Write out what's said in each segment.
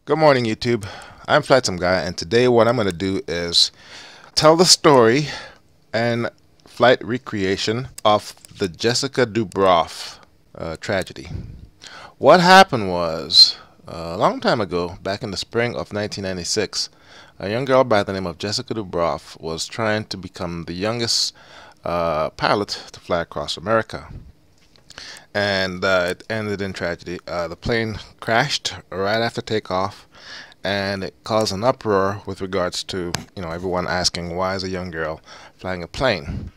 Good morning, YouTube. I'm Flightsimguy, and today what I'm going to do is tell the story and flight recreation of the Jessica Dubroff tragedy. What happened was, a long time ago, back in the spring of 1996, a young girl by the name of Jessica Dubroff was trying to become the youngest pilot to fly across America. And it ended in tragedy. The plane crashed right after takeoff, and it caused an uproar with regards to everyone asking, why is a young girl flying a plane?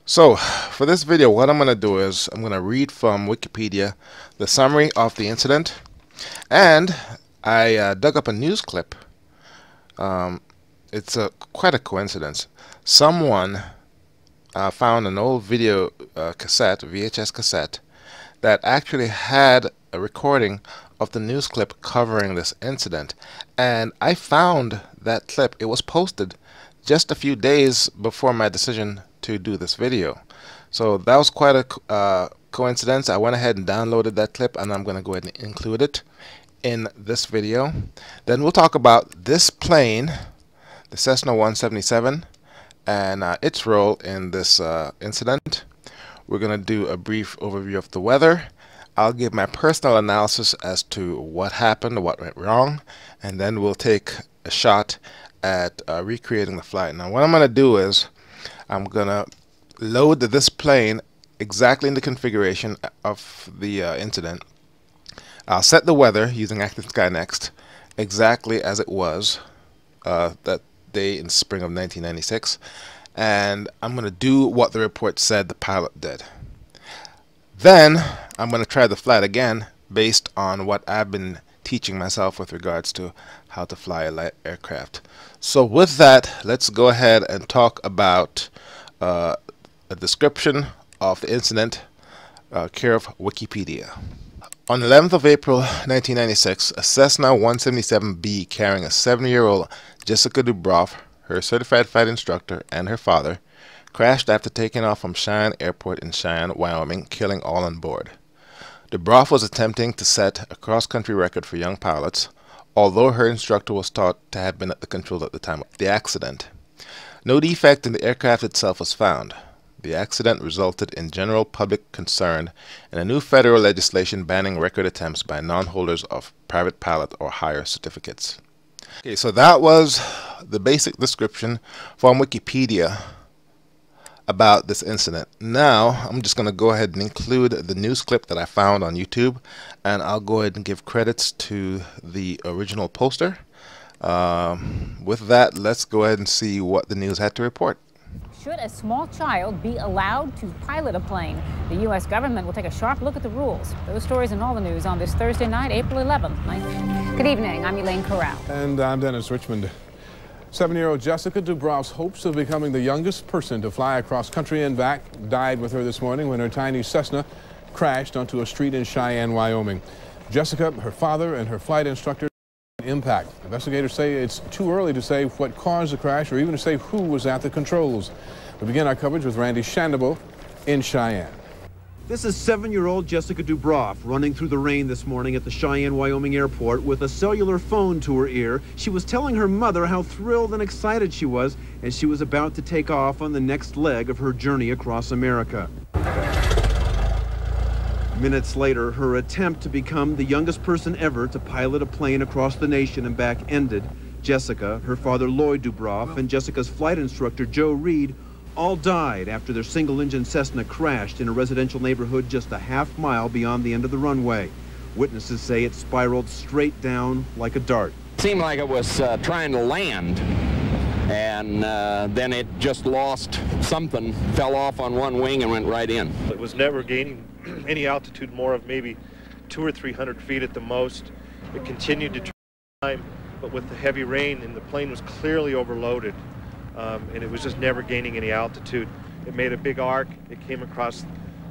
So for this video, what I'm going to do is I'm going to read from Wikipedia the summary of the incident, and I dug up a news clip. It's quite a coincidence. Someone found an old video cassette, VHS cassette, that actually had a recording of the news clip covering this incident. And I found that clip. It was posted just a few days before my decision to do this video. So that was quite a coincidence. I went ahead and downloaded that clip, and I'm going to go ahead and include it in this video. Then we'll talk about this plane, the Cessna 177, and its role in this incident. We're going to do a brief overview of the weather. I'll give my personal analysis as to what happened, what went wrong, and then we'll take a shot at recreating the flight. Now what I'm going to do is I'm going to load this plane exactly in the configuration of the incident. I'll set the weather using Active Sky Next exactly as it was that day in spring of 1996, and I'm going to do what the report said the pilot did. Then I'm going to try the flight again based on what I've been teaching myself with regards to how to fly a light aircraft. So with that, let's go ahead and talk about a description of the incident, care of Wikipedia. On the 11th of April 1996, a Cessna 177B carrying a 70-year-old Jessica Dubroff, her certified flight instructor, and her father crashed after taking off from Cheyenne Airport in Cheyenne, Wyoming, killing all on board. Dubroff was attempting to set a cross-country record for young pilots, although her instructor was thought to have been at the controls at the time of the accident. No defect in the aircraft itself was found. The accident resulted in general public concern and a new federal legislation banning record attempts by non-holders of private pilot or higher certificates. Okay, so that was the basic description from Wikipedia about this incident. Now I'm just going to go ahead and include the news clip that I found on YouTube, and I'll go ahead and give credits to the original poster. With that, let's go ahead and see what the news had to report. Should a small child be allowed to pilot a plane? The U.S. government will take a sharp look at the rules. Those stories and all the news on this Thursday night, April 11th. Good evening. I'm ELAINE CORRAL. And I'm Dennis Richmond. 7-year-old Jessica Dubroff's hopes of becoming the youngest person to fly across country and back died with her this morning when her tiny Cessna crashed onto a street in Cheyenne, Wyoming. Jessica, her father, and her flight instructor impact. Investigators say it's too early to say what caused the crash or even to say who was at the controls. We begin our coverage with Randy SHANDOBIL in Cheyenne. This is 7-year-old Jessica Dubroff running through the rain this morning at the Cheyenne, Wyoming airport with a cellular phone to her ear. She was telling her mother how thrilled and excited she was as she was about to take off on the next leg of her journey across America. Minutes later, her attempt to become the youngest person ever to pilot a plane across the nation and back ended. Jessica, her father Lloyd Dubroff, and Jessica's flight instructor Joe Reed all died after their single-engine Cessna crashed in a residential neighborhood just a half-mile beyond the end of the runway. Witnesses say it spiraled straight down like a dart. It seemed like it was trying to land, and then it just lost something, fell off on one wing and went right in. It was never gaining any altitude more of maybe 200 or 300 feet at the most. It continued to climb, but with the heavy rain, and the plane was clearly overloaded, and it was just never gaining any altitude. It made a big arc. It came across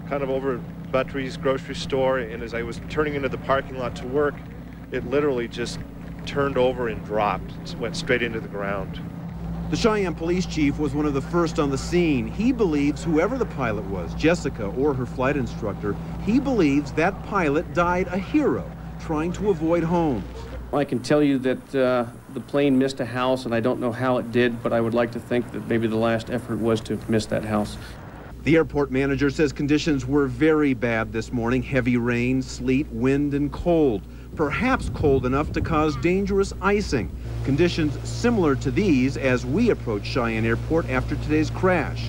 kind of over Buttrey's grocery store, and as I was turning into the parking lot to work, it literally just turned over and dropped. It went straight into the ground. The Cheyenne police chief was one of the first on the scene. He believes whoever the pilot was, Jessica or her flight instructor, he believes that pilot died a hero trying to avoid homes. Well, I can tell you that the plane missed a house, and I don't know how it did, but I would like to think that maybe the last effort was to miss that house. The airport manager says conditions were very bad this morning. Heavy rain, sleet, wind, and cold. Perhaps cold enough to cause dangerous icing. Conditions similar to these as we approach Cheyenne Airport after today's crash.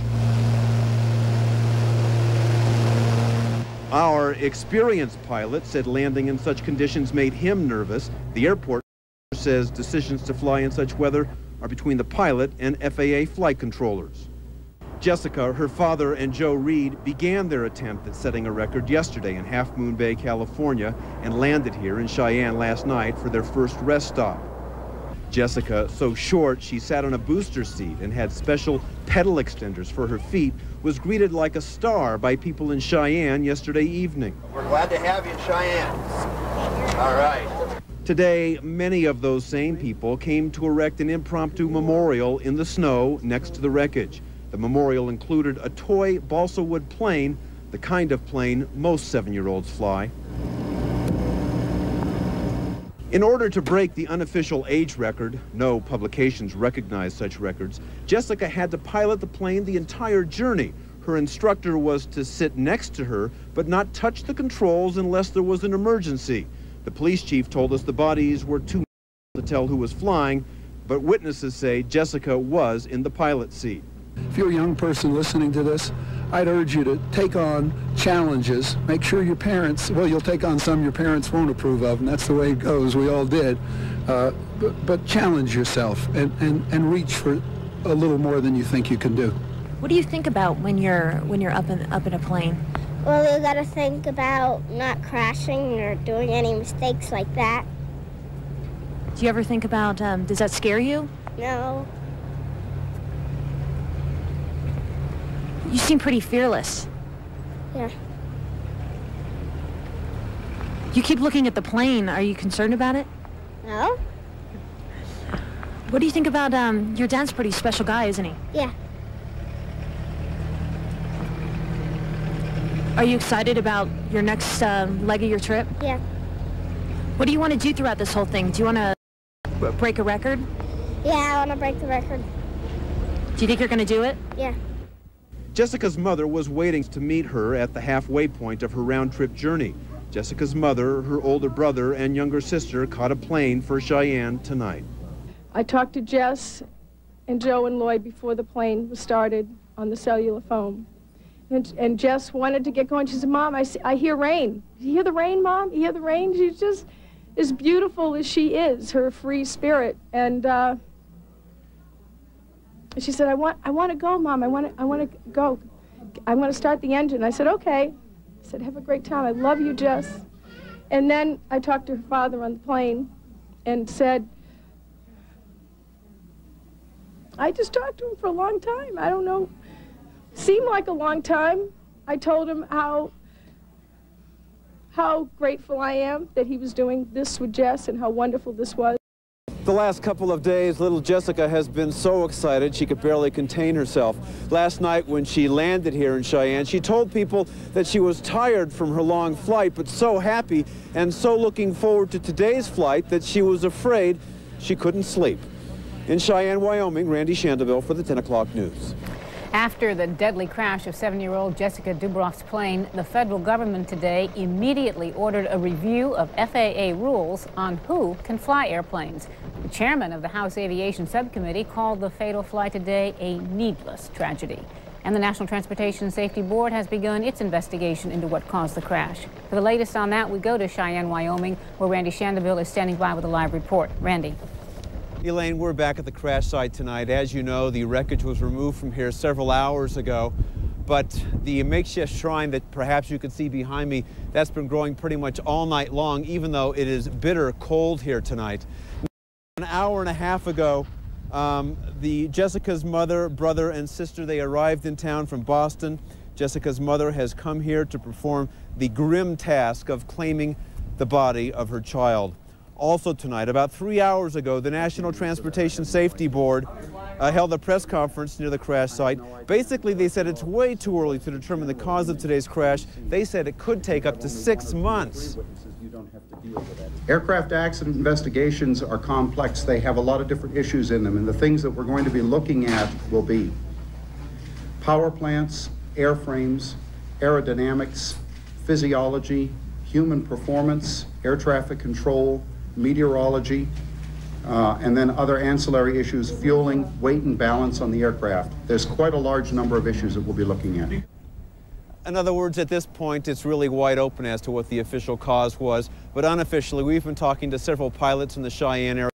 Our experienced pilot said landing in such conditions made him nervous. The airport says decisions to fly in such weather are between the pilot and FAA flight controllers. Jessica, her father, and Joe Reed began their attempt at setting a record yesterday in Half Moon Bay, California, and landed here in Cheyenne last night for their first rest stop. Jessica, so short she sat on a booster seat and had special pedal extenders for her feet, was greeted like a star by people in Cheyenne yesterday evening. We're glad to have you in Cheyenne. All right. Today, many of those same people came to erect an impromptu memorial in the snow next to the wreckage. The memorial included a toy balsa wood plane, the kind of plane most 7-year-olds fly. In order to break the unofficial age record, no publications recognize such records, Jessica had to pilot the plane the entire journey. Her instructor was to sit next to her, but not touch the controls unless there was an emergency. The police chief told us the bodies were too to tell who was flying, but witnesses say Jessica was in the pilot seat. If you're a young person listening to this, I'd urge you to take on challenges. Make sure your parents, well, you'll take on some your parents won't approve of, and that's the way it goes. We all did. But challenge yourself and reach for a little more than you think you can do. What do you think about when you're up in a plane? Well, you got to think about not crashing or doing any mistakes like that. Do you ever think about, does that scare you? No. You seem pretty fearless. Yeah. You keep looking at the plane. Are you concerned about it? No. What do you think about, your dad's a pretty special guy, isn't he? Yeah. Are you excited about your next leg of your trip? Yeah. What do you want to do throughout this whole thing? Do you want to break a record? Yeah, I want to break the record. Do you think you're going to do it? Yeah. Jessica's mother was waiting to meet her at the halfway point of her round-trip journey. Jessica's mother, her older brother, and younger sister caught a plane for Cheyenne tonight. I talked to Jess and Joe and Lloyd before the plane was started on the cellular phone. And Jess wanted to get going. She said, Mom, I hear rain. You hear the rain, Mom? You hear the rain? She's just as beautiful as she is, her free spirit. And she said, I want to go, Mom. I want to go. I want to start the engine. I said, okay. I said, have a great time. I love you, Jess. And then I talked to her father on the plane and said, I just talked to him for a long time. I don't know. Seemed like a long time. I told him how grateful I am that he was doing this with Jess and how wonderful this was. The last couple of days, little Jessica has been so excited she could barely contain herself. Last night when she landed here in Cheyenne, she told people that she was tired from her long flight, but so happy and so looking forward to today's flight that she was afraid she couldn't sleep. In Cheyenne, Wyoming, Randy Shandobil for the 10 o'clock news. After the deadly crash of 7-year-old Jessica Dubroff's plane, the federal government today immediately ordered a review of FAA rules on who can fly airplanes. The chairman of the House Aviation Subcommittee called the fatal flight today a needless tragedy. And the National Transportation Safety Board has begun its investigation into what caused the crash. For the latest on that, we go to Cheyenne, Wyoming, where Randy Shandobil is standing by with a live report. Randy. Elaine, we're back at the crash site tonight. As you know, the wreckage was removed from here several hours ago, but the makeshift shrine that perhaps you can see behind me, that's been growing pretty much all night long, even though it is bitter cold here tonight. An hour and a half ago, Jessica's mother, brother, and sister, they arrived in town from Boston. Jessica's mother has come here to perform the grim task of claiming the body of her child. Also tonight, about 3 hours ago, the National Transportation Safety Board held a press conference near the crash site. Basically, they said it's way too early to determine the cause of today's crash. They said it could take up to 6 months don't have to deal with that. Aircraft accident investigations are complex. They have a lot of different issues in them, and the things that we're going to be looking at will be power plants, airframes, aerodynamics, physiology, human performance, air traffic control, meteorology, and then other ancillary issues, fueling, weight and balance on the aircraft. There's quite a large number of issues that we'll be looking at. In other words, at this point, it's really wide open as to what the official cause was, but unofficially, we've been talking to several pilots in the Cheyenne area,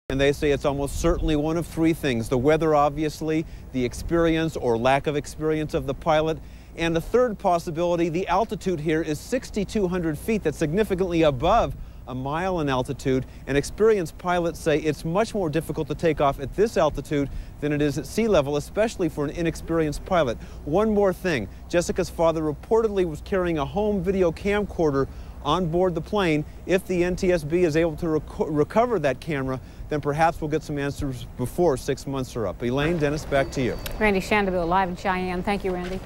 and they say it's almost certainly one of three things: the weather, obviously, the experience or lack of experience of the pilot, and the third possibility, the altitude here is 6,200 feet. That's significantly above a mile in altitude, and experienced pilots say it's much more difficult to take off at this altitude than it is at sea level, especially for an inexperienced pilot. One more thing, Jessica's father reportedly was carrying a home video camcorder on board the plane. If the NTSB is able to recover that camera, then perhaps we'll get some answers before 6 months are up. Elaine, Dennis, back to you. Randy Shandobil live in Cheyenne. Thank you, Randy.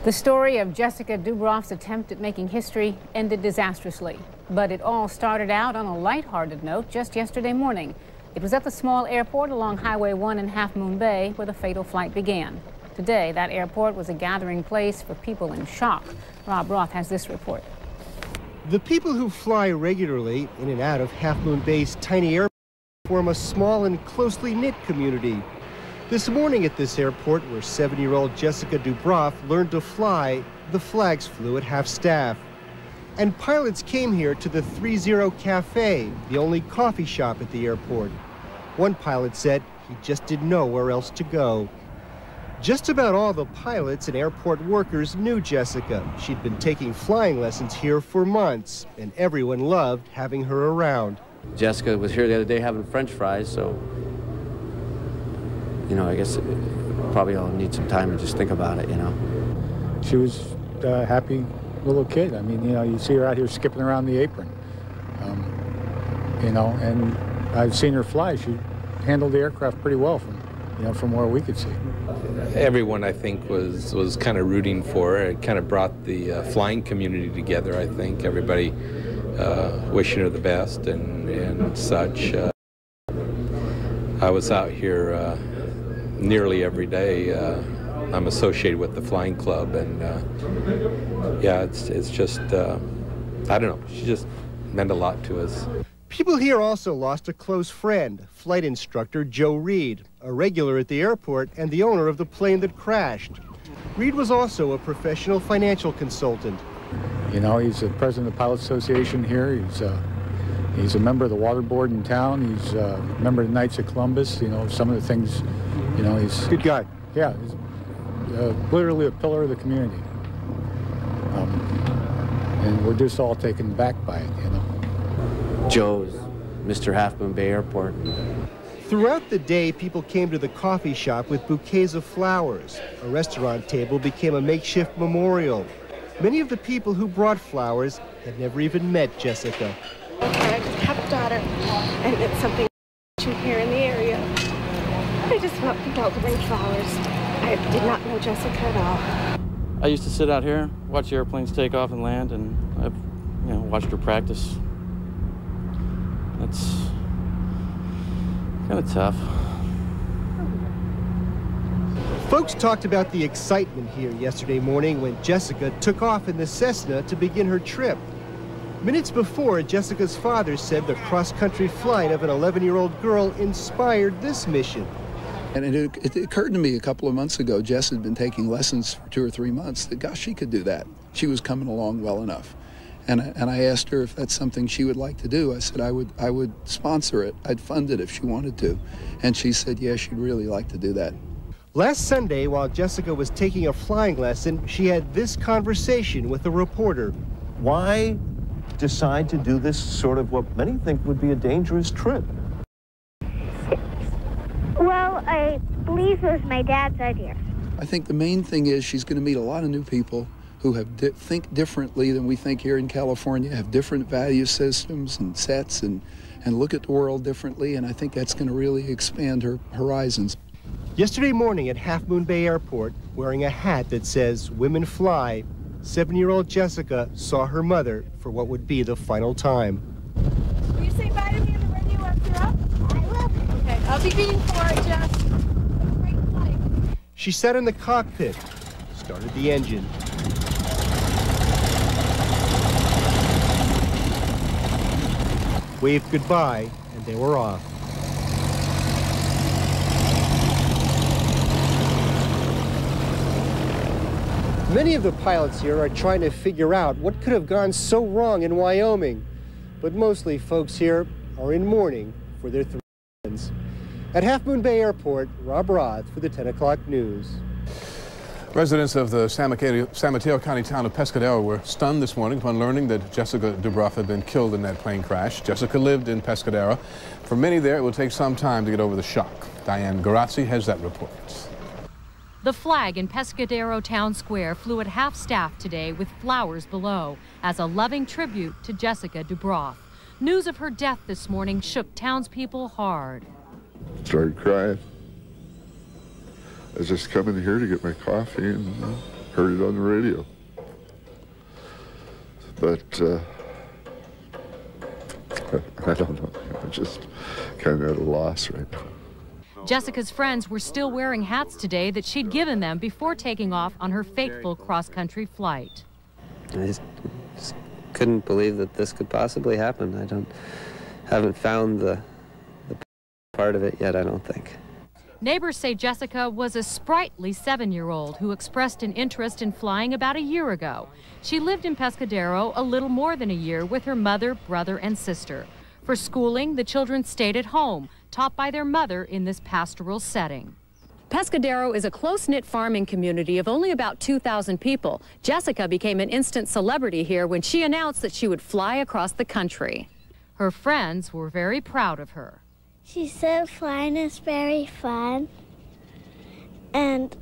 The story of Jessica Dubroff's attempt at making history ended disastrously, but it all started out on a lighthearted note just yesterday morning. It was at the small airport along Highway 1 in Half Moon Bay where the fatal flight began. Today, that airport was a gathering place for people in shock. Rob Roth has this report. The people who fly regularly in and out of Half Moon Bay's tiny airport form a small and closely knit community. This morning at this airport, where 7-year-old Jessica Dubroff learned to fly, the flags flew at half-staff. And pilots came here to the 30 Cafe, the only coffee shop at the airport. One pilot said he just didn't know where else to go. Just about all the pilots and airport workers knew Jessica. She'd been taking flying lessons here for months, and everyone loved having her around. Jessica was here the other day having French fries, so you know, I guess probably I'll need some time to just think about it, you know. She was a happy little kid. I mean, you know, you see her out here skipping around the apron. You know, and I've seen her fly. She handled the aircraft pretty well from where we could see. Everyone, I think, was kind of rooting for her. It kind of brought the flying community together, I think. Everybody wishing her the best and such. I was out here nearly every day. I'm associated with the flying club, and yeah, it's just, I don't know, she just meant a lot to us. People here also lost a close friend, flight instructor Joe Reed, a regular at the airport and the owner of the plane that crashed. Reed was also a professional financial consultant. You know, he's the president of the Pilot Association here. He's a member of the water board in town. He's a member of the Knights of Columbus. You know, some of the things, you know, he's a good guy. Yeah, he's literally a pillar of the community. And we're just all taken back by it, you know. Joe's Mr. Half Moon Bay Airport. Throughout the day, people came to the coffee shop with bouquets of flowers. A restaurant table became a makeshift memorial. Many of the people who brought flowers had never even met Jessica. Okay, I just have a daughter, and it's something here in the area. I just felt compelled to bring flowers. I did not know Jessica at all. I used to sit out here, watch the airplanes take off and land, and I've, you know, watched her practice. That's kind of tough. Folks talked about the excitement here yesterday morning when Jessica took off in the Cessna to begin her trip. Minutes before, Jessica's father said the cross-country flight of an 11-year-old girl inspired this mission. And it occurred to me a couple of months ago, Jess had been taking lessons for 2 or 3 months, that gosh, she could do that. She was coming along well enough. And I asked her if that's something she would like to do. I said I would sponsor it. I'd fund it if she wanted to. And she said, yeah, she'd really like to do that. Last Sunday, while Jessica was taking a flying lesson, she had this conversation with a reporter. Why decide to do this sort of what many think would be a dangerous trip? Well, I believe it was my dad's idea. I think the main thing is she's going to meet a lot of new people who have think differently than we think here in California, have different value systems and sets, and look at the world differently, and I think that's going to really expand her horizons. Yesterday morning at Half Moon Bay Airport, wearing a hat that says "Women Fly," 7-year-old Jessica saw her mother for what would be the final time. Will you say bye to me on the radio after you're up? I will. Okay, I'll be beating for it, Jess. Have a great flight. She sat in the cockpit, started the engine. Waved goodbye, and they were off. Many of the pilots here are trying to figure out what could have gone so wrong in Wyoming, but mostly folks here are in mourning for their three friends. At Half Moon Bay Airport, Rob Roth for the 10 o'clock news. Residents of the San Mateo County town of Pescadero were stunned this morning upon learning that Jessica Dubroff had been killed in that plane crash. Jessica lived in Pescadero. For many there, it will take some time to get over the shock. Diane GUERRAZZI has that report. The flag in Pescadero Town Square flew at half-staff today with flowers below as a loving tribute to Jessica Dubroff. News of her death this morning shook townspeople hard. Started crying. I was just coming here to get my coffee and heard it on the radio. But I don't know. I'm just kind of at a loss right now. Jessica's friends were still wearing hats today that she'd given them before taking off on her fateful cross-country flight. I just couldn't believe that this could possibly happen. Haven't found the part of it yet, I don't think. Neighbors say Jessica was a sprightly 7-year-old who expressed an interest in flying about a year ago. She lived in Pescadero a little more than a year with her mother, brother, and sister. For schooling, the children stayed at home, taught by their mother in this pastoral setting. Pescadero is a close-knit farming community of only about 2,000 people. Jessica became an instant celebrity here when she announced that she would fly across the country. Her friends were very proud of her. She said flying is very fun, and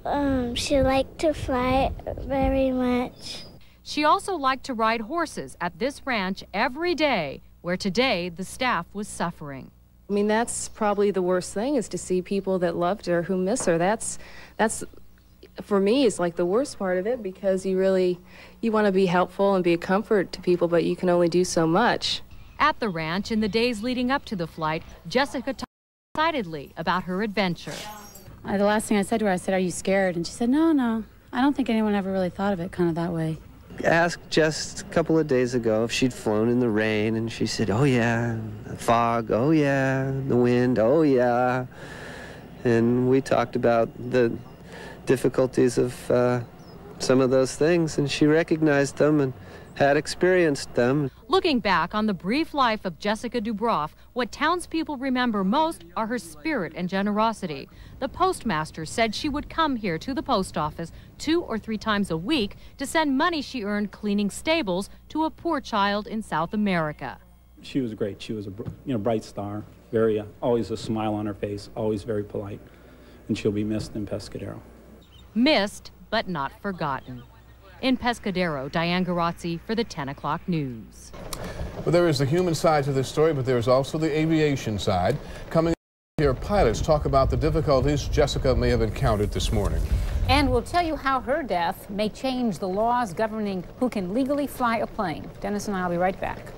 she liked to fly very much. She also liked to ride horses at this ranch every day, where today the staff was suffering. I mean, that's probably the worst thing, is to see people that loved her who miss her. That's for me, is like the worst part of it, because you want to be helpful and be a comfort to people, but you can only do so much. At the ranch, in the days leading up to the flight, Jessica talked excitedly about her adventure. The last thing I said to her, I said, "Are you scared?" And she said, no, I don't think anyone ever really thought of it kind of that way. I asked Jess a couple of days ago if she'd flown in the rain, and she said, oh yeah, the fog, oh yeah, the wind, oh yeah. And we talked about the difficulties of some of those things, and she recognized them and had experienced them. Looking back on the brief life of Jessica Dubroff, what townspeople remember most are her spirit and generosity. The postmaster said she would come here to the post office 2 or 3 times a week to send money she earned cleaning stables to a poor child in South America. She was great. She was a bright star, very always a smile on her face, always very polite, and she'll be missed in Pescadero. Missed, but not forgotten. In Pescadero, Diane GUERRAZZI for the 10 o'clock news. Well, there is the human side to this story, but there is also the aviation side. Coming here, pilots talk about the difficulties Jessica may have encountered this morning. And we'll tell you how her death may change the laws governing who can legally fly a plane. Dennis and I will be right back.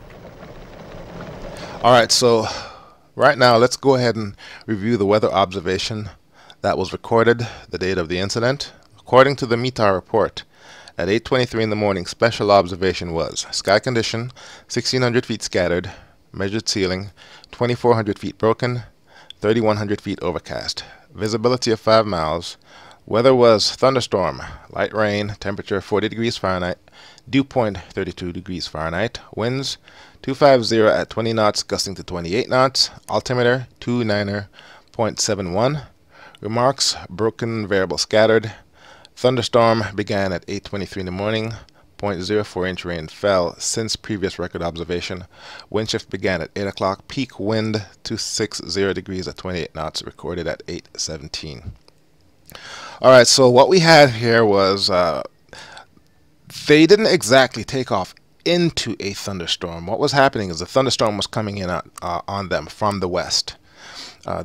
All right, so right now let's go ahead and review the weather observation that was recorded the date of the incident. According to the METAR report, at 8:23 in the morning, special observation was sky condition, 1,600 feet scattered, measured ceiling, 2,400 feet broken, 3,100 feet overcast, visibility of 5 miles. Weather was thunderstorm, light rain, temperature 40 degrees Fahrenheit, dew point 32 degrees Fahrenheit, winds 250 at 20 knots, gusting to 28 knots, altimeter 290.71. Remarks, broken, variable scattered. Thunderstorm began at 8:23 in the morning. 0.04 inch rain fell since previous record observation. Wind shift began at 8 o'clock. Peak wind 260 degrees at 28 knots, recorded at 8:17. All right, so what we had here was they didn't exactly take off into a thunderstorm. What was happening is the thunderstorm was coming in on them from the west.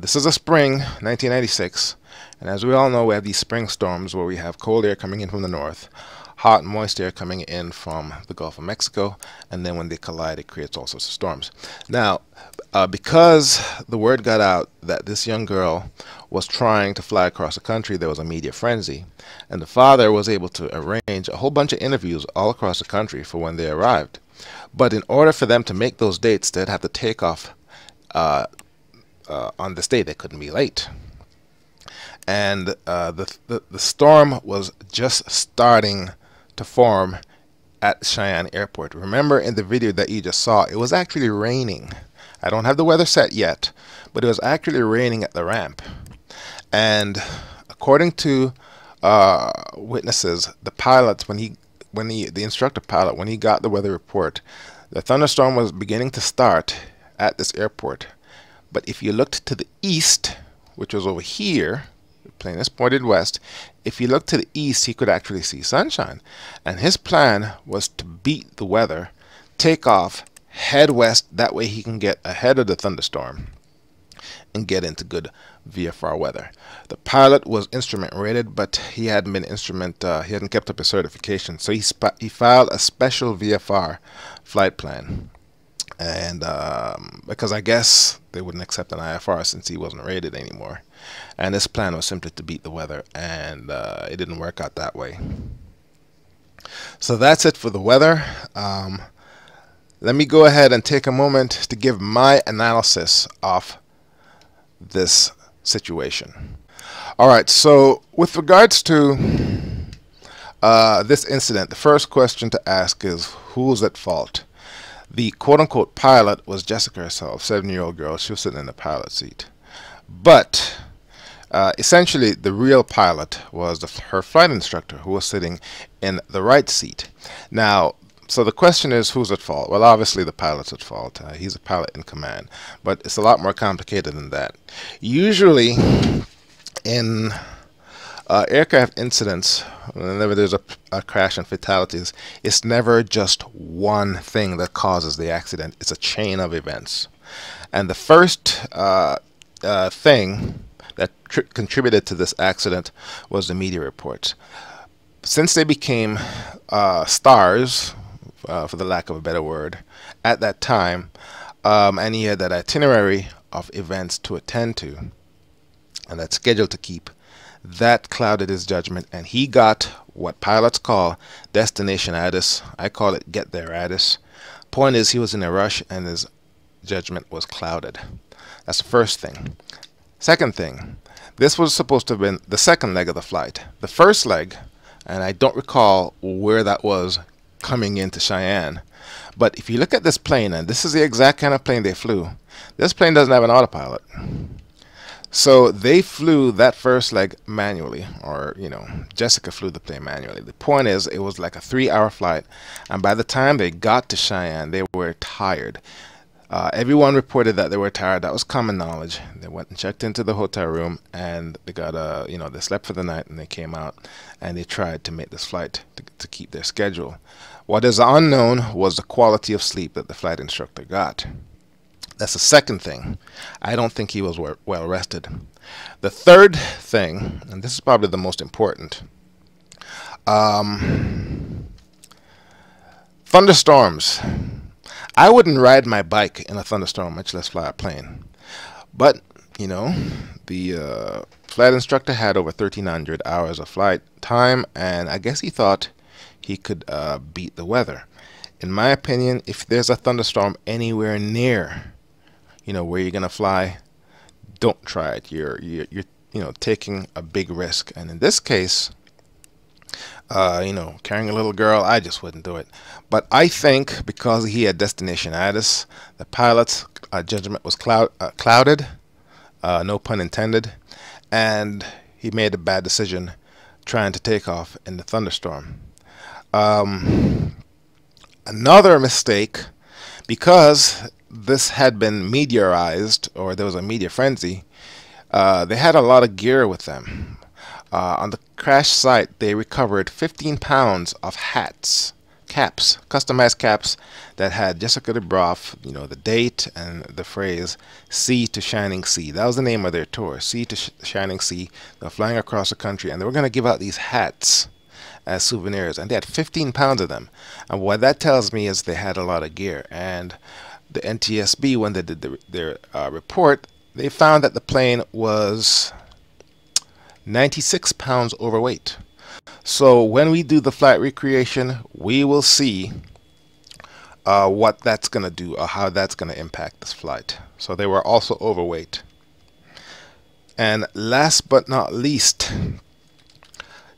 This is a spring, 1996, and as we all know, we have these spring storms where we have cold air coming in from the north, hot and moist air coming in from the Gulf of Mexico, and then when they collide, it creates all sorts of storms. Now, because the word got out that this young girl was trying to fly across the country, there was a media frenzy, and the father was able to arrange a whole bunch of interviews all across the country for when they arrived. But in order for them to make those dates, they'd have to take off on this day. They couldn't be late. And the storm was just starting to form at Cheyenne Airport. Remember in the video that you just saw, it was actually raining. I don't have the weather set yet, but it was actually raining at the ramp. And according to witnesses, the pilot, the instructor pilot, when he got the weather report, the thunderstorm was beginning to start at this airport. But if you looked to the east, which was over here, the plane is pointed west, if you looked to the east, he could actually see sunshine. And his plan was to beat the weather, take off, head west, that way he can get ahead of the thunderstorm and get into good VFR weather. The pilot was instrument rated, but he hadn't been he hadn't kept up his certification, so he filed a special VFR flight plan. And because I guess they wouldn't accept an IFR since he wasn't rated anymore. And this plan was simply to beat the weather, and it didn't work out that way. So that's it for the weather. Let me go ahead and take a moment to give my analysis of this situation. Alright, so with regards to this incident, the first question to ask is, who's at fault? The quote-unquote pilot was Jessica herself, 7-year-old girl. She was sitting in the pilot seat. But essentially, the real pilot was her flight instructor, who was sitting in the right seat. Now, so the question is, who's at fault? Well, obviously the pilot's at fault. He's a pilot in command. But it's a lot more complicated than that. Usually, in aircraft incidents, whenever there's a crash and fatalities, it's never just one thing that causes the accident. It's a chain of events. And the first thing that contributed to this accident was the media reports. Since they became stars, for the lack of a better word, at that time, and he had that itinerary of events to attend to, and that schedule to keep, that clouded his judgment, and he got what pilots call destination-atus. I call it get there-atus. Point is, he was in a rush and his judgment was clouded. That's the first thing. Second thing, this was supposed to have been the second leg of the flight. The first leg, and I don't recall where that was coming into Cheyenne, but if you look at this plane, and this is the exact kind of plane they flew, this plane doesn't have an autopilot. So they flew that first leg manually, or, you know, Jessica flew the plane manually. The point is, it was like a 3-hour flight, and by the time they got to Cheyenne, they were tired. Everyone reported that they were tired. That was common knowledge. They went and checked into the hotel room, and they got they slept for the night, and they came out, and they tried to make this flight to keep their schedule. What is unknown was the quality of sleep that the flight instructor got. That's the second thing. I don't think he was well rested. The third thing, and this is probably the most important, thunderstorms. I wouldn't ride my bike in a thunderstorm, much less fly a plane. But, you know, the flight instructor had over 1,300 hours of flight time, and I guess he thought he could beat the weather. In my opinion, if there's a thunderstorm anywhere near, you know, where you're gonna fly, don't try it. You're taking a big risk. And in this case, carrying a little girl, I just wouldn't do it. But I think because he had destination-atus, the pilot's judgment was clouded, no pun intended, and he made a bad decision trying to take off in the thunderstorm. Another mistake, because this had been mediaized, or there was a media frenzy, they had a lot of gear with them. On the crash site, they recovered 15 pounds of hats, caps, customized caps that had Jessica Dubroff, you know, the date and the phrase "Sea to Shining Sea." That was the name of their tour, Sea to Shining Sea. They were flying across the country, and they were going to give out these hats. as souvenirs, and they had 15 pounds of them. And what that tells me is they had a lot of gear. And the NTSB, when they did their report, they found that the plane was 96 pounds overweight. So when we do the flight recreation, we will see what that's going to do, or how that's going to impact this flight. So they were also overweight. And last but not least,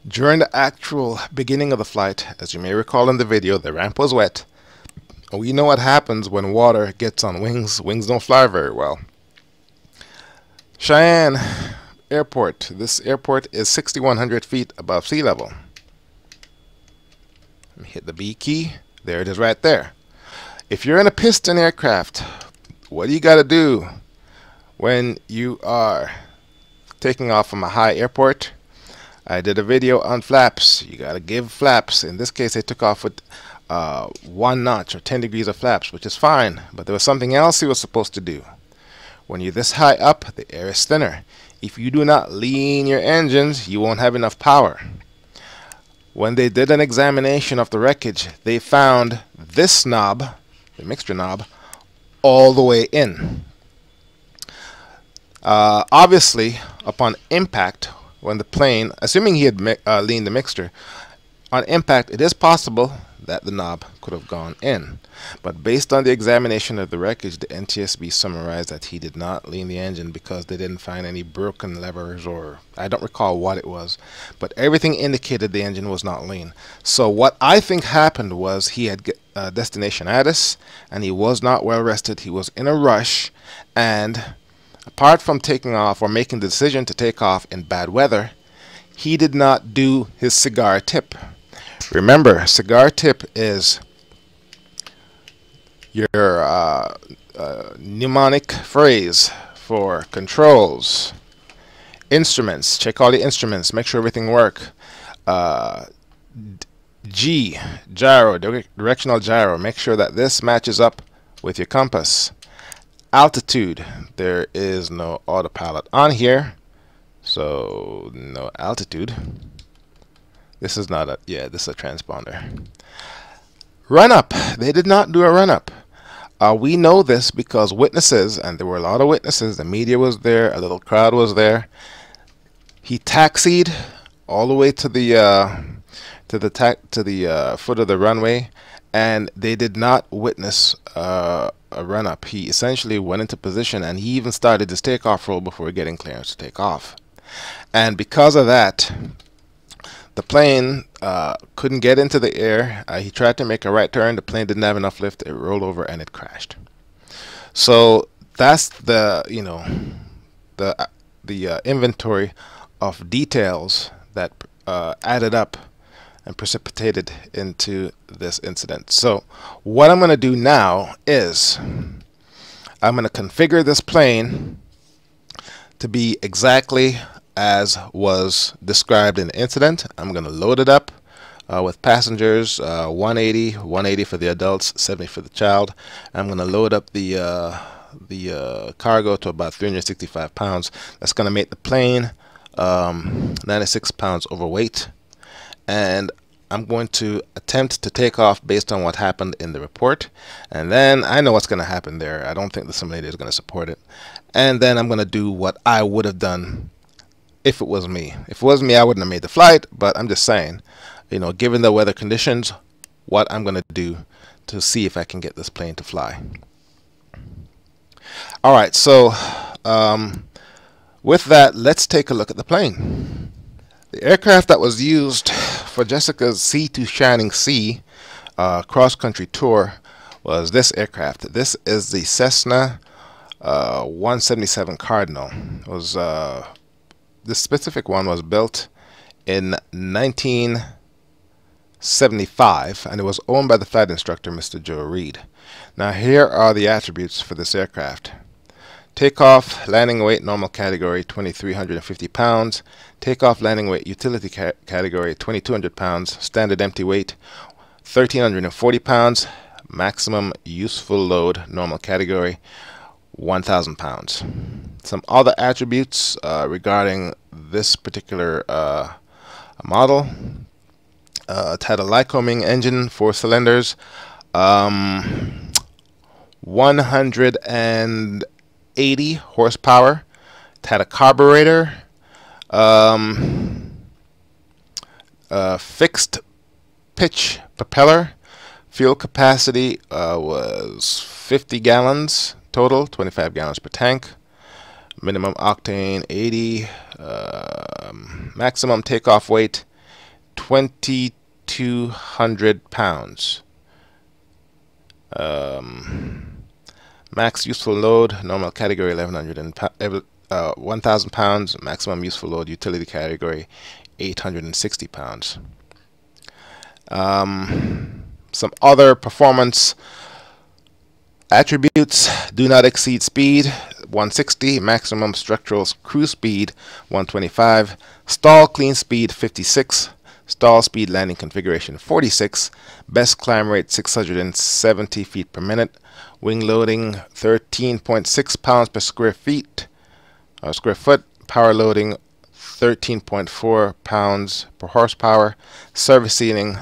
during the actual beginning of the flight, as you may recall in the video, the ramp was wet. We know what happens when water gets on wings. Wings don't fly very well. Cheyenne Airport. This airport is 6,100 feet above sea level. Let me hit the B key. There it is right there. If you're in a piston aircraft, what do you got to do when you are taking off from a high airport? I did a video on flaps. You got to give flaps. In this case, they took off with 1 notch or 10 degrees of flaps, which is fine. But there was something else he was supposed to do. When you're this high up, the air is thinner. If you do not lean your engines, you won't have enough power. When they did an examination of the wreckage, they found this knob, the mixture knob, all the way in. Obviously, upon impact, when the plane, assuming he had leaned the mixture, on impact, it is possible that the knob could have gone in. But based on the examination of the wreckage, the NTSB summarized that he did not lean the engine because they didn't find any broken levers, or I don't recall what it was, but everything indicated the engine was not lean. So what I think happened was he had destinationitis, and he was not well rested. He was in a rush, and apart from taking off or making the decision to take off in bad weather, he did not do his cigar tip. Remember, cigar tip is your mnemonic phrase for controls, instruments. Check all the instruments, make sure everything works. G, gyro, directional gyro, make sure that this matches up with your compass. Altitude, there is no autopilot on here, so no altitude. This is not a, yeah, this is a transponder. Run up, they did not do a run up. We know this because witnesses, and there were a lot of witnesses, the media was there, a little crowd was there. He taxied all the way to the foot of the runway, and they did not witness a run up. He essentially went into position, and he even started his takeoff roll before getting clearance to take off. And because of that, the plane couldn't get into the air. He tried to make a right turn. The plane didn't have enough lift. It rolled over and it crashed. So that's the, you know, the inventory of details that added up and precipitated into this incident. So what I'm going to do now is I'm going to configure this plane to be exactly as was described in the incident. I'm going to load it up with passengers, 180 for the adults, 70 for the child. I'm going to load up the cargo to about 365 pounds. That's going to make the plane 96 pounds overweight. And I'm going to attempt to take off based on what happened in the report. And then I know what's going to happen there. I don't think the simulator is going to support it. And then I'm going to do what I would have done if it was me. If it was me, I wouldn't have made the flight, but I'm just saying, you know, given the weather conditions, what I'm going to do to see if I can get this plane to fly. All right, so with that, let's take a look at the plane. The aircraft that was used for Jessica's Sea to Shining Sea cross-country tour was this aircraft. This is the Cessna 177 Cardinal. It was this specific one was built in 1975, and it was owned by the flight instructor, Mr. Joe Reed. Now here are the attributes for this aircraft. Takeoff, landing weight, normal category, 2,350 pounds. Takeoff, landing weight, utility category, 2,200 pounds. Standard empty weight, 1,340 pounds. Maximum useful load, normal category, 1,000 pounds. Some other attributes regarding this particular model. It had a WYOMING engine, 4 cylinders, 180 horsepower. It had a carburetor, fixed pitch propeller. Fuel capacity was 50 gallons total, 25 gallons per tank. Minimum octane 80. Maximum takeoff weight 2,200 pounds. Max useful load, normal category 1,000 pounds. Maximum useful load, utility category 860 pounds. Some other performance attributes: do not exceed speed 160, maximum structural cruise speed 125, stall clean speed 56, stall speed landing configuration 46, best climb rate 670 feet per minute, wing loading 13.6 pounds per square foot, power loading 13.4 pounds per horsepower, service ceiling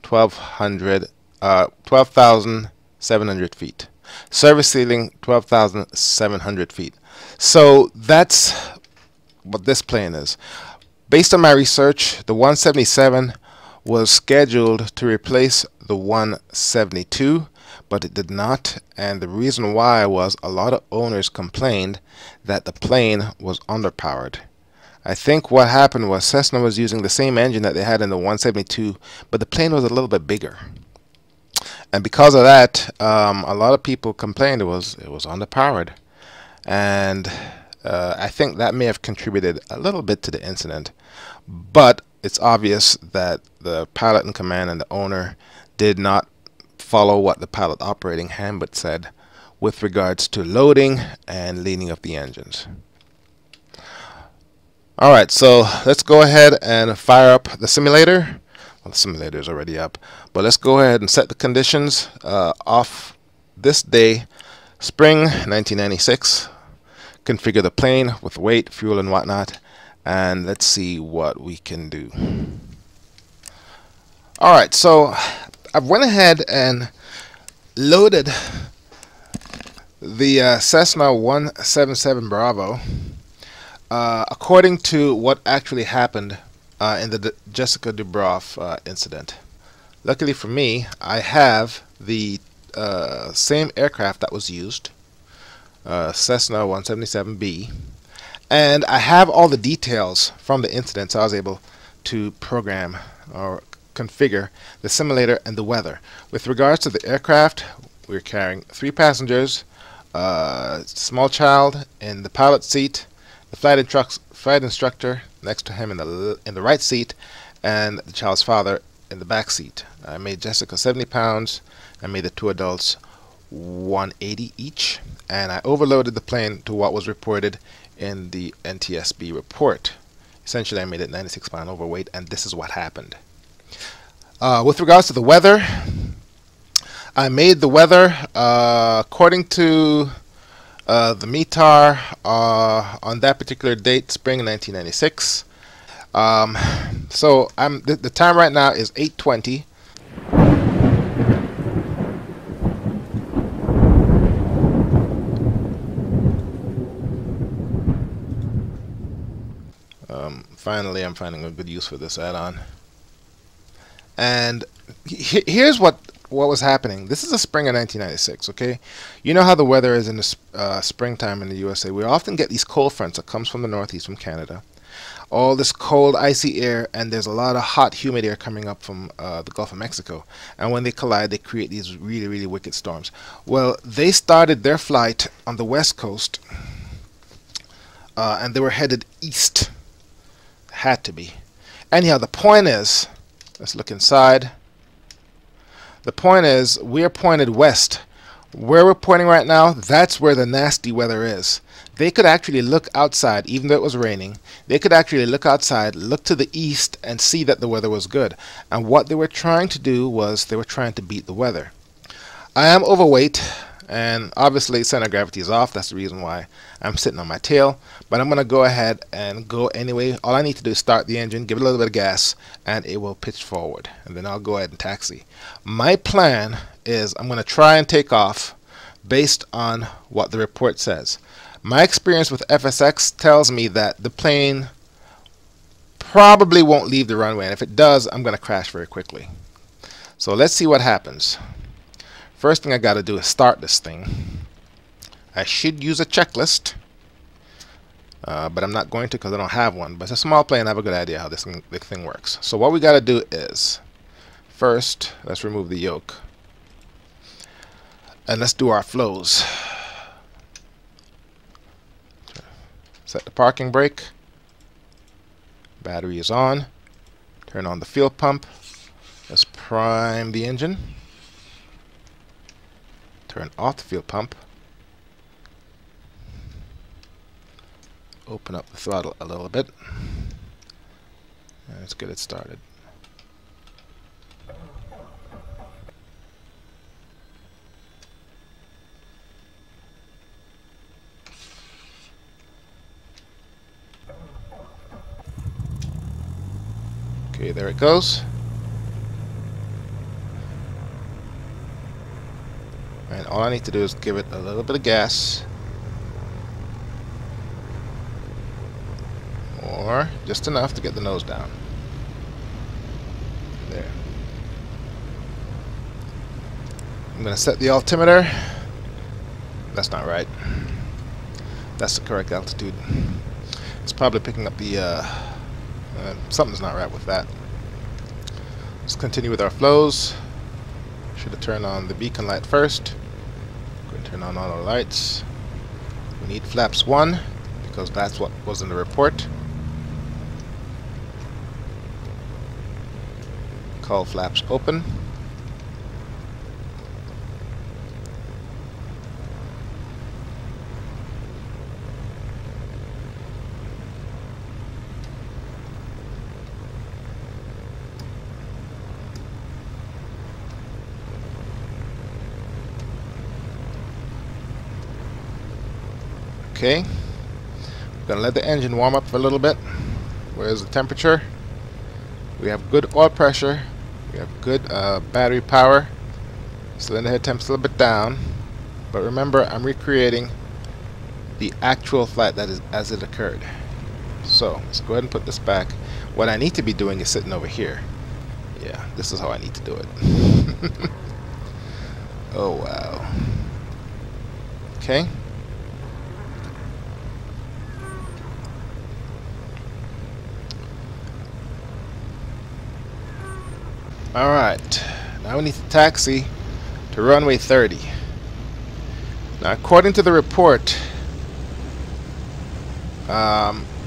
12,700 feet. Service ceiling 12,700 feet. So that's what this plane is. Based on my research, the 177 was scheduled to replace the 172, but it did not, and the reason why was a lot of owners complained that the plane was underpowered. I think what happened was Cessna was using the same engine that they had in the 172, but the plane was a little bit bigger. And because of that, a lot of people complained it was underpowered. And I think that may have contributed a little bit to the incident. But it's obvious that the pilot in command and the owner did not follow what the pilot operating handbook said with regards to loading and leaning of the engines. Alright, so let's go ahead and fire up the simulator. Well, the simulator is already up, but let's go ahead and set the conditions off this day, spring 1996. Configure the plane with weight, fuel, and whatnot, and let's see what we can do. Alright, so I went ahead and loaded the Cessna 177 Bravo according to what actually happened in the Jessica Dubroff incident. Luckily for me, I have the same aircraft that was used, Cessna 177B, and I have all the details from the incident, so I was able to program or configure the simulator and the weather. With regards to the aircraft, we're carrying 3 passengers, small child in the pilot seat, the flight instructor next to him in the right seat, and the child's father in the back seat. I made Jessica 70 pounds. I made the 2 adults 180 each, and I overloaded the plane to what was reported in the NTSB report. Essentially, I made it 96 pounds overweight, and this is what happened. With regards to the weather, I made the weather according to the METAR on that particular date, spring 1996. So the time right now is 8:20. Finally, I'm finding a good use for this add-on. And here's what was happening. This is the spring of 1996, okay? You know how the weather is in the springtime in the USA. We often get these cold fronts that comes from the northeast, from Canada. All this cold, icy air, and there's a lot of hot, humid air coming up from the Gulf of Mexico. And when they collide, they create these really, really wicked storms. Well, they started their flight on the west coast, and they were headed east. Had to be. Anyhow, the point is, let's look inside. The point is, we are pointed west. Where we're pointing right now, that's where the nasty weather is. They could actually look outside, even though it was raining. They could actually look outside, look to the east, and see that the weather was good. And what they were trying to do was they were trying to beat the weather. I am overweight. and obviously center of gravity is off. That's the reason why I'm sitting on my tail, but I'm gonna go ahead and go anyway. All I need to do is start the engine, give it a little bit of gas, and it will pitch forward, and then I'll go ahead and taxi. My plan is I'm gonna try and take off based on what the report says. My experience with FSX tells me that the plane probably won't leave the runway, and if it does, I'm gonna crash very quickly. So let's see what happens. First thing I got to do is start this thing. I should use a checklist, but I'm not going to because I don't have one. But it's a small plane. I have a good idea how this thing works. So what we got to do is, first, let's remove the yoke. And let's do our flows. Set the parking brake. Battery is on. Turn on the fuel pump. Let's prime the engine. Turn off the fuel pump. Open up the throttle a little bit. And let's get it started. Okay, there it goes. And all I need to do is give it a little bit of gas, or just enough to get the nose down. There. I'm going to set the altimeter. That's not right. That's the correct altitude. It's probably picking up the something's not right with that. Let's continue with our flows. Should have turned on the beacon light first. Go and turn on all our lights. We need flaps 1 because that's what was in the report. Call flaps open. Okay, I'm gonna let the engine warm up for a little bit. Where's the temperature? We have good oil pressure. We have good battery power. Cylinder head temp's a little bit down, but remember, I'm recreating the actual flight that is as it occurred. So let's go ahead and put this back. What I need to be doing is sitting over here. Yeah, this is how I need to do it. Oh wow. Okay. Alright, now we need to taxi to runway 30. Now according to the report,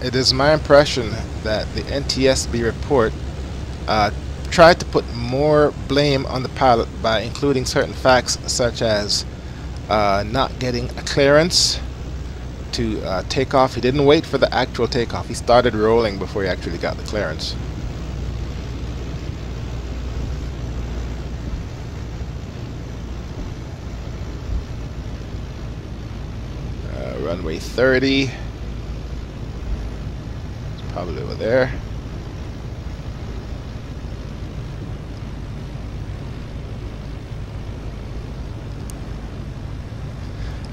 it is my impression that the NTSB report tried to put more blame on the pilot by including certain facts such as not getting a clearance to take off. He didn't wait for the actual takeoff. He started rolling before he actually got the clearance. Runway 30. It's probably over there.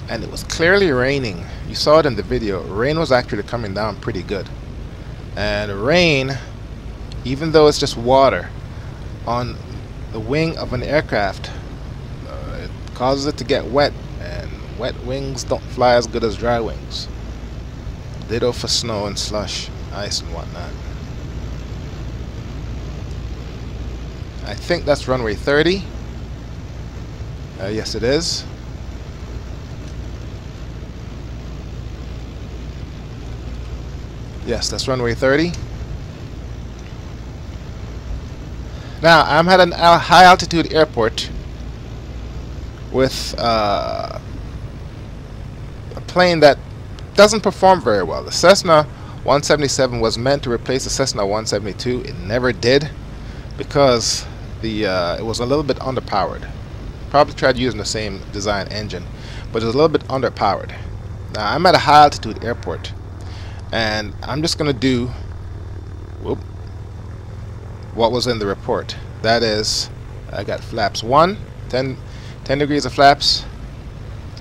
And it was clearly raining. You saw it in the video. Rain was actually coming down pretty good. And rain, even though it's just water on the wing of an aircraft, it causes it to get wet. Wet wings don't fly as good as dry wings. Ditto for snow and slush, ice and whatnot. I think that's runway 30. Yes, it is. Yes, that's runway 30. Now, I'm at a high altitude airport with a plane that doesn't perform very well. The Cessna 177 was meant to replace the Cessna 172. It never did because it was a little bit underpowered. Probably tried using the same design engine. but it's a little bit underpowered. Now I'm at a high altitude airport, and I'm just going to do what was in the report. That is, I got flaps 1, 10 degrees of flaps,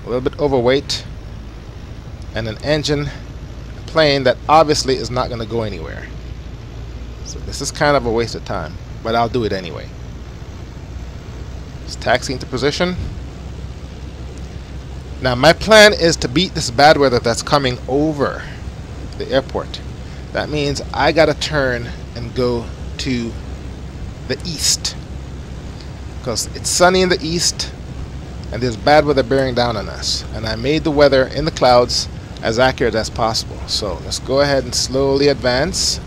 a little bit overweight, and an engine plane that obviously is not going to go anywhere. So this is kind of a waste of time, but I'll do it anyway. Just taxi into position. Now my plan is to beat this bad weather that's coming over the airport. That means I gotta turn and go to the east, because it's sunny in the east and there's bad weather bearing down on us, and I made the weather in the clouds as accurate as possible. So let's go ahead and slowly advance,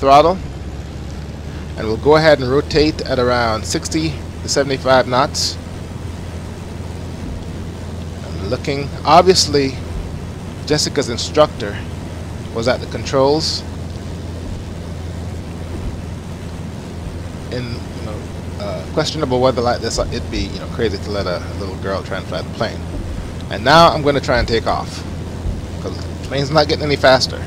throttle, and we'll go ahead and rotate at around 60 to 75 knots. I'm looking, obviously Jessica's instructor was at the controls. In questionable weather like this, it'd be crazy to let a little girl try and fly the plane. And now I'm going to try and take off, because the plane's not getting any faster.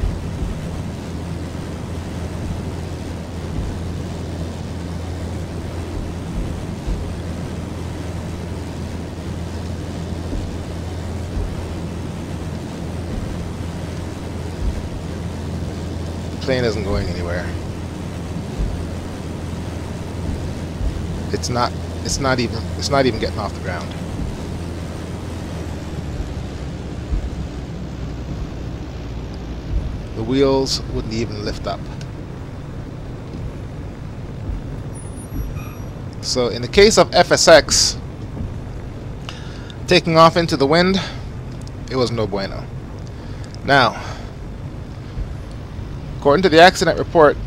The plane isn't going anywhere. It's not even getting off the ground. The wheels wouldn't even lift up. So in the case of FSX taking off into the wind, it was no bueno. Now, according to the accident report,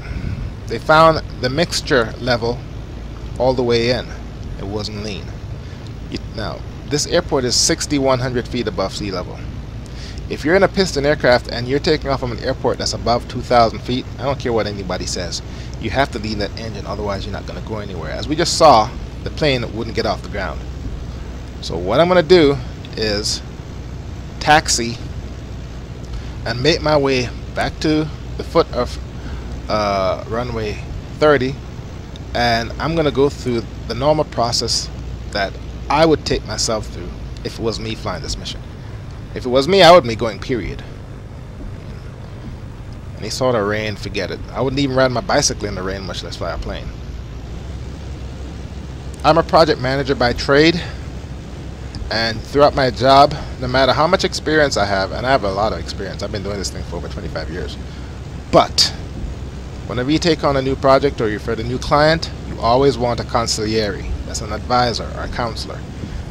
they found the mixture level all the way in. It wasn't lean. Now, this airport is 6,100 feet above sea level. If you're in a piston aircraft and you're taking off from an airport that's above 2,000 feet, I don't care what anybody says, you have to lean that engine, otherwise you're not going to go anywhere. As we just saw, the plane wouldn't get off the ground. So what I'm going to do is taxi and make my way back to the foot of runway 30, and I'm going to go through the normal process that I would take myself through if it was me flying this mission. If it was me, I would be going period. Any sort of rain, forget it. I wouldn't even ride my bicycle in the rain, much less fly a plane. I'm a project manager by trade, and throughout my job, no matter how much experience I have, and I have a lot of experience, I've been doing this thing for over 25 years, but whenever you take on a new project or you're for the new client, you always want a consigliere. That's an advisor or a counselor.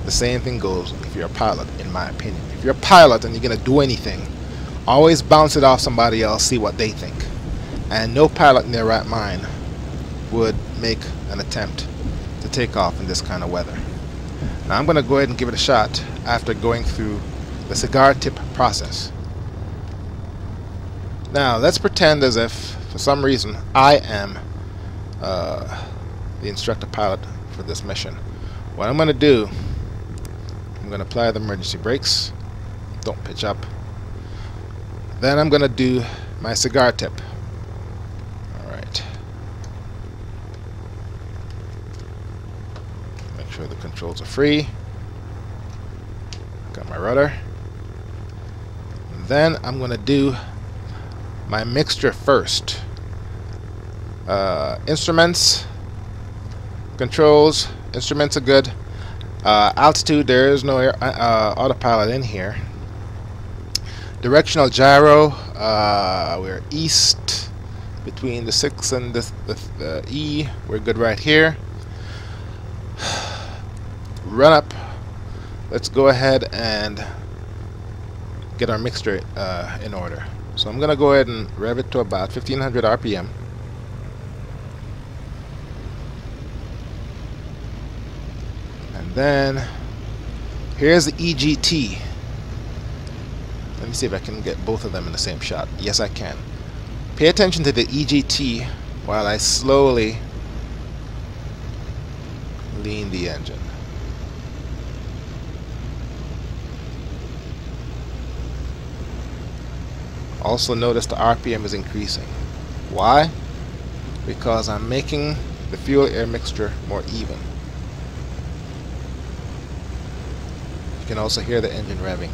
The same thing goes if you're a pilot, in my opinion. If you're a pilot and you're going to do anything, always bounce it off somebody else, see what they think. And no pilot in their right mind would make an attempt to take off in this kind of weather. Now I'm going to go ahead and give it a shot after going through the cigar tip process. Now let's pretend as if, for some reason, I am the instructor pilot for this mission. What I'm going to do, I'm going to apply the emergency brakes. Don't pitch up. Then I'm going to do my cigar tip. Alright. Make sure the controls are free. Got my rudder. And then I'm going to do my mixture first. Instruments, controls, instruments are good. Altitude, there is no autopilot in here. Directional gyro, we're east between the 6 and the E. We're good right here. Run up. Let's go ahead and get our mixture in order. So I'm going to go ahead and rev it to about 1500 RPM. And then here's the EGT. Let me see if I can get both of them in the same shot. Yes, I can. Pay attention to the EGT while I slowly lean the engine. Also notice the RPM is increasing. Why? Because I'm making the fuel-air mixture more even. You can also hear the engine revving.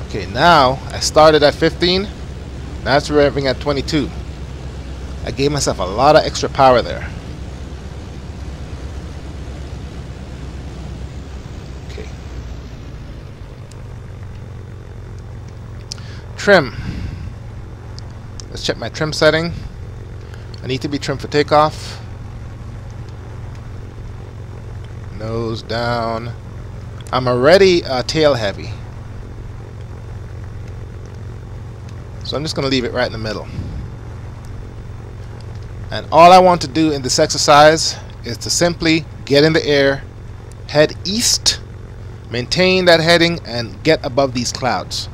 Okay, now I started at 15, now it's revving at 22. I gave myself a lot of extra power there. Okay. Trim. Let's check my trim setting. I need to be trimmed for takeoff. Nose down. I'm already tail heavy, so I'm just going to leave it right in the middle. And all I want to do in this exercise is to simply get in the air, head east, maintain that heading, and get above these clouds.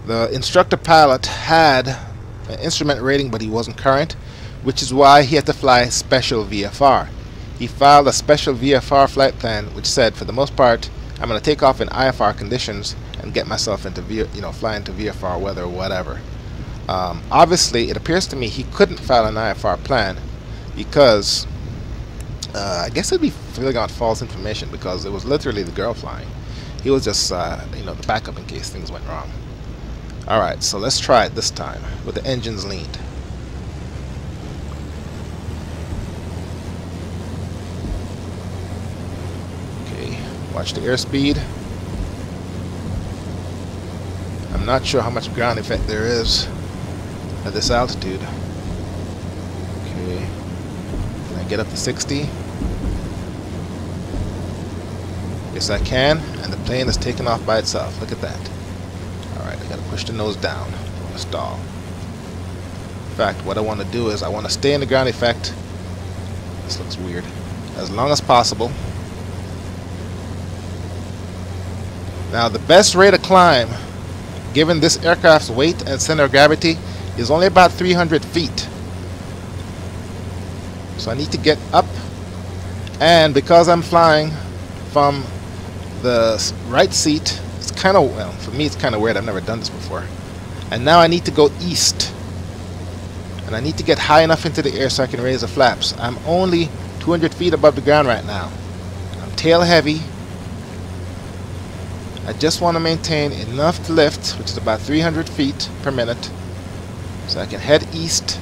The instructor pilot had an instrument rating, but he wasn't current, which is why he had to fly special VFR. He filed a special VFR flight plan which said, for the most part, I'm going to take off in IFR conditions and get myself into fly into VFR weather or whatever. Obviously, it appears to me he couldn't file an IFR plan because I guess it'd be filling out false information, because it was literally the girl flying. He was just the backup in case things went wrong. All right, so let's try it this time with the engines leaned. Okay, watch the airspeed. I'm not sure how much ground effect there is at this altitude. Okay, can I get up to 60? Yes, I can, and the plane is taking off by itself. Look at that. Alright, I gotta push the nose down. I want to stall. In fact, what I want to do is I want to stay in the ground effect. This looks weird. As long as possible. Now, the best rate of climb, given this aircraft's weight and center of gravity, is only about 300 feet. So I need to get up, and because I'm flying from the right seat, it's kind of, well, for me it's kind of weird. I've never done this before. And now I need to go east, and I need to get high enough into the air so I can raise the flaps. I'm only 200 feet above the ground right now. I'm tail heavy. I just want to maintain enough to lift, which is about 300 feet per minute, so I can head east.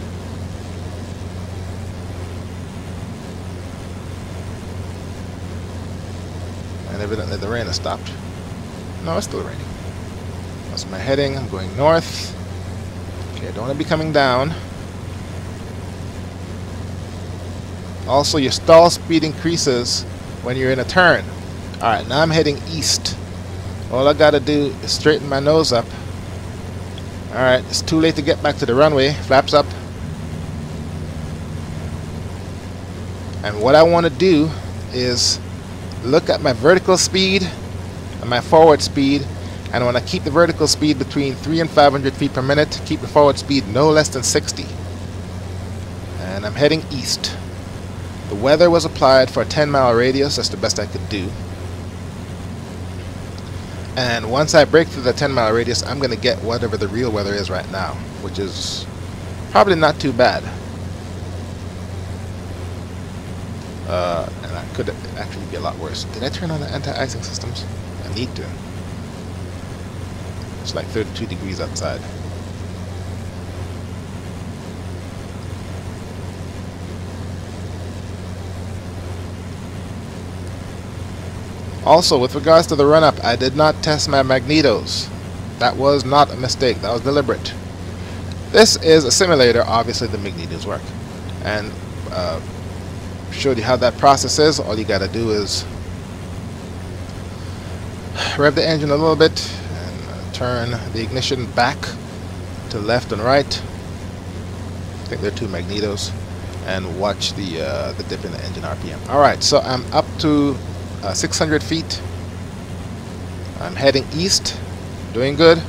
And evidently the rain has stopped. No, it's still raining. That's my heading. I'm going north. Okay, I don't want to be coming down. Also, your stall speed increases when you're in a turn. Alright, now I'm heading east. All I gotta do is straighten my nose up. Alright, it's too late to get back to the runway. Flaps up. And what I want to do is look at my vertical speed and my forward speed, and I want to keep the vertical speed between 300 and 500 feet per minute, keep the forward speed no less than 60. And I'm heading east. The weather was applied for a 10-mile radius. That's the best I could do. And once I break through the 10-mile radius, I'm going to get whatever the real weather is right now, which is probably not too bad. And that could actually be a lot worse. Did I turn on the anti-icing systems? I need to. It's like 32 degrees outside. Also, with regards to the run-up, I did not test my magnetos. That was not a mistake. That was deliberate. This is a simulator. Obviously, the magnetos work. And showed you how that process is. All you got to do is rev the engine a little bit and turn the ignition back to left and right. I think there are two magnetos. And watch the dip in the engine RPM. Alright, so I'm up to 600 feet. I'm heading east, doing good,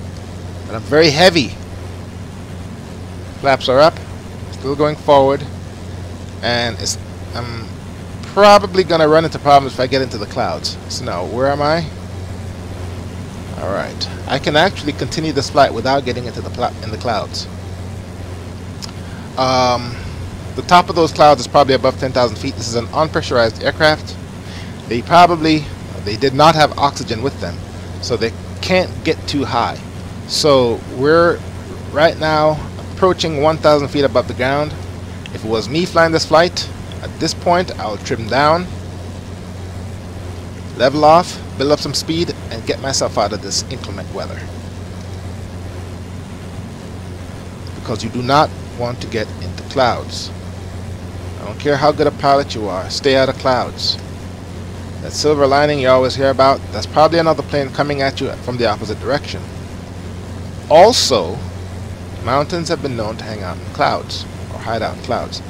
but I'm very heavy. Flaps are up, still going forward, and I'm probably gonna run into problems if I get into the clouds. So now, where am I? Alright, I can actually continue this flight without getting into the clouds. The top of those clouds is probably above 10,000 feet. This is an unpressurized aircraft. They did not have oxygen with them, so they can't get too high. So we're right now approaching 1,000 feet above the ground. If it was me flying this flight, at this point I will trim down, level off, build up some speed, and get myself out of this inclement weather. Because you do not want to get into clouds. I don't care how good a pilot you are, stay out of clouds. That silver lining you always hear about, that's probably another plane coming at you from the opposite direction. Also, mountains have been known to hang out in clouds, or hide out in clouds.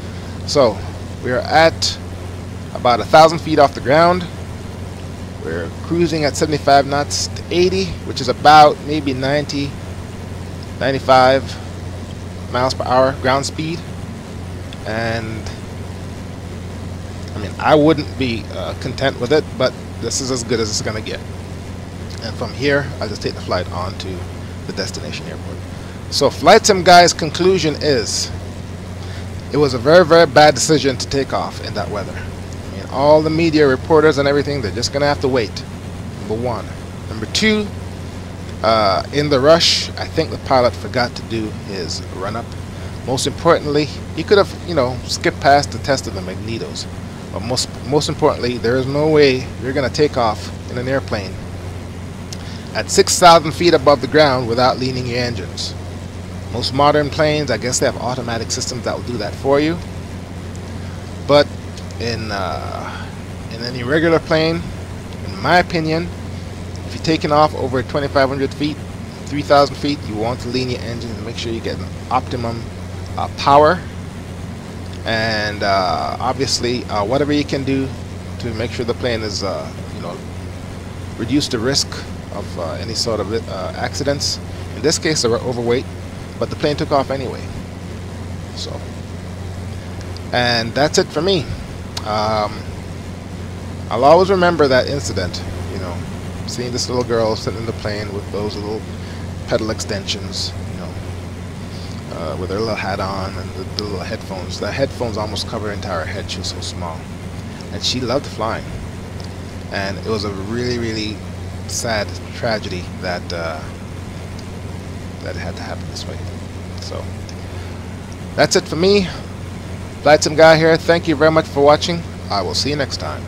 So, we are at about 1,000 feet off the ground. We're cruising at 75 knots to 80, which is about maybe 90, 95 miles per hour ground speed. And I mean, I wouldn't be content with it, but this is as good as it's gonna get. And from here, I'll just take the flight on to the destination airport. So Flightsimguy's conclusion is, it was a very, very bad decision to take off in that weather. I mean, all the media reporters and everything, they're just gonna have to wait. Number one. Number two, in the rush, I think the pilot forgot to do his run-up. Most importantly, he could have, you know, skipped past the test of the magnetos. But most importantly, there is no way you're going to take off in an airplane at 6,000 feet above the ground without leaning your engines. Most modern planes, I guess they have automatic systems that will do that for you. But in any regular plane, in my opinion, if you're taking off over 2,500 feet, 3,000 feet, you want to lean your engine and make sure you get an optimum power. And obviously, whatever you can do to make sure the plane is, you know, reduce the risk of any sort of accidents. In this case, they were overweight, but the plane took off anyway. So, and that's it for me. I'll always remember that incident. You know, seeing this little girl sitting in the plane with those little pedal extensions. With her little hat on and the little headphones. The headphones almost cover her entire head. She was so small, and she loved flying. And it was a really, really sad tragedy that that it had to happen this way. So that's it for me. Flightsimguy here. Thank you very much for watching. I will see you next time.